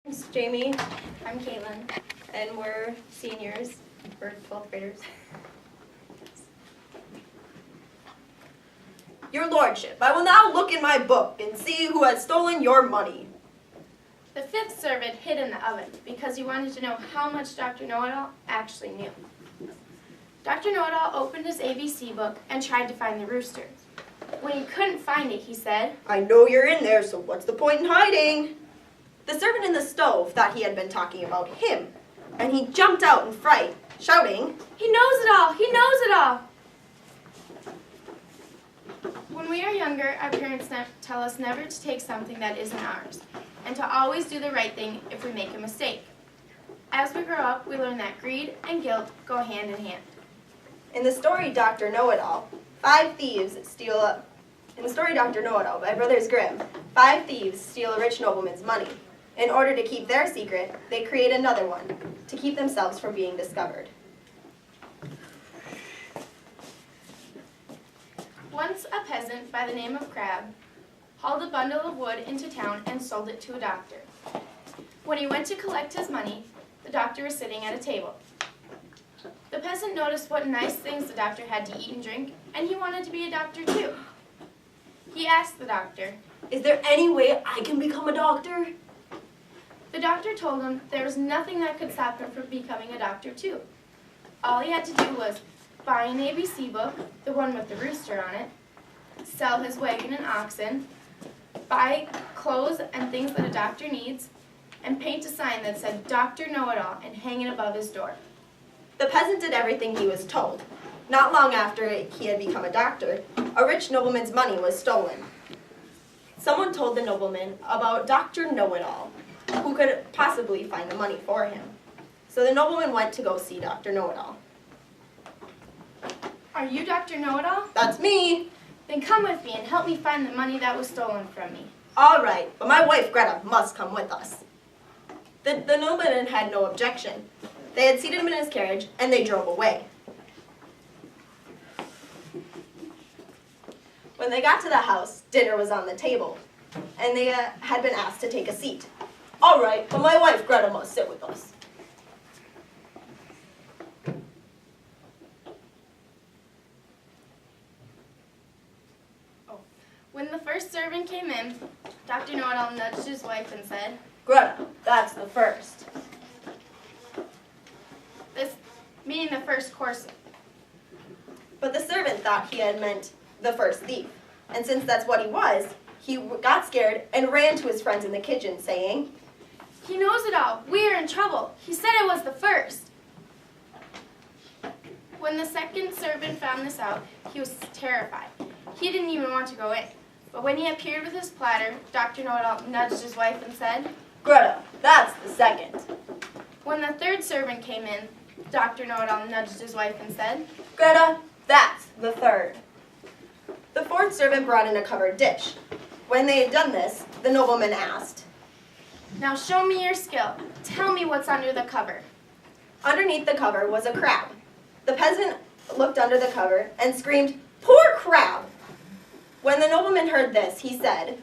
It's Jamie, I'm Caitlyn. and we're seniors, we're 12th graders. Your Lordship, I will now look in my book and see who has stolen your money. The fifth servant hid in the oven because he wanted to know how much Dr. Know-It-All actually knew. Dr. Know-It-All opened his ABC book and tried to find the rooster. When he couldn't find it, he said, I know you're in there, so what's the point in hiding? The servant in the stove thought he had been talking about him, and he jumped out in fright, shouting, He knows it all! He knows it all! When we are younger, our parents tell us never to take something that isn't ours, and to always do the right thing if we make a mistake. As we grow up, we learn that greed and guilt go hand in hand. In the story Dr. Know-It-All, In the story Dr. Know-It-All by Brothers Grimm, 5 thieves steal a rich nobleman's money. In order to keep their secret, they create another one to keep themselves from being discovered. Once a peasant by the name of Crab hauled a bundle of wood into town and sold it to a doctor. When he went to collect his money, the doctor was sitting at a table. The peasant noticed what nice things the doctor had to eat and drink, and he wanted to be a doctor too. He asked the doctor, Is there any way I can become a doctor? The doctor told him there was nothing that could stop him from becoming a doctor too. All he had to do was buy an ABC book, the one with the rooster on it, sell his wagon and oxen, buy clothes and things that a doctor needs, and paint a sign that said Dr. Know-It-All and hang it above his door. The peasant did everything he was told. Not long after he had become a doctor, a rich nobleman's money was stolen. Someone told the nobleman about Dr. Know-It-All, who could possibly find the money for him. So the nobleman went to go see Dr. Know-It-All. Are you Dr. Know-It-All? That's me! Then come with me and help me find the money that was stolen from me. All right, but my wife Greta must come with us. The nobleman had no objection. They had seated him in his carriage, and they drove away. When they got to the house, dinner was on the table, and they had been asked to take a seat. All right, but my wife Greta must sit with us. When the first servant came in, Dr. Know-It-All nudged his wife and said, Greta, that's the first. This meaning the first course. But the servant thought he had meant the first thief, and since that's what he was, he got scared and ran to his friends in the kitchen, saying, He knows it all. We are in trouble. He said it was the first. When the second servant found this out, he was terrified. He didn't even want to go in. But when he appeared with his platter, Dr. Know-It-All nudged his wife and said, Greta, that's the second. When the third servant came in, Dr. Know-It-All nudged his wife and said, Greta, that's the third. The fourth servant brought in a covered dish. When they had done this, the nobleman asked, Now show me your skill. Tell me what's under the cover. Underneath the cover was a crab. The peasant looked under the cover and screamed, Poor crab! When the nobleman heard this, he said,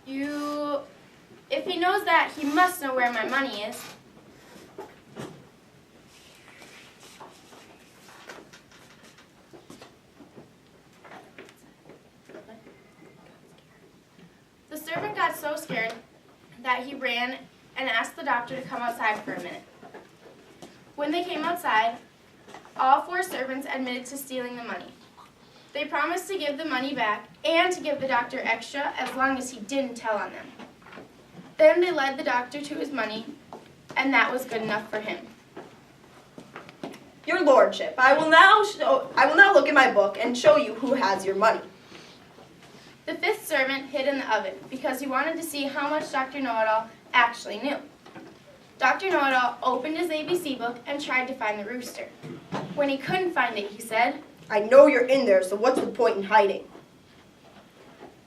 If he knows that, he must know where my money is. The servant got so scared that he ran and asked the doctor to come outside for a minute. When they came outside, all 4 servants admitted to stealing the money. They promised to give the money back and to give the doctor extra as long as he didn't tell on them. Then they led the doctor to his money, and that was good enough for him. Your Lordship, I will now look in my book and show you who has your money. The 5th servant hid in the oven because he wanted to see how much Dr. Know-It-All actually knew. Dr. Know-It-All opened his ABC book and tried to find the rooster. When he couldn't find it, he said, I know you're in there, so what's the point in hiding?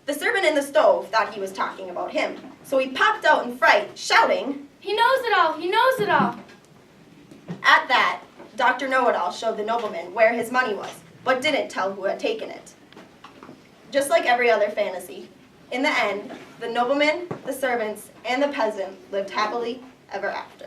The servant in the stove thought he was talking about him, so he popped out in fright, shouting, He knows it all! He knows it all! At that, Dr. Know-It-All showed the nobleman where his money was, but didn't tell who had taken it. Just like every other fantasy, In the end, the nobleman, the servants, and the peasant lived happily ever after.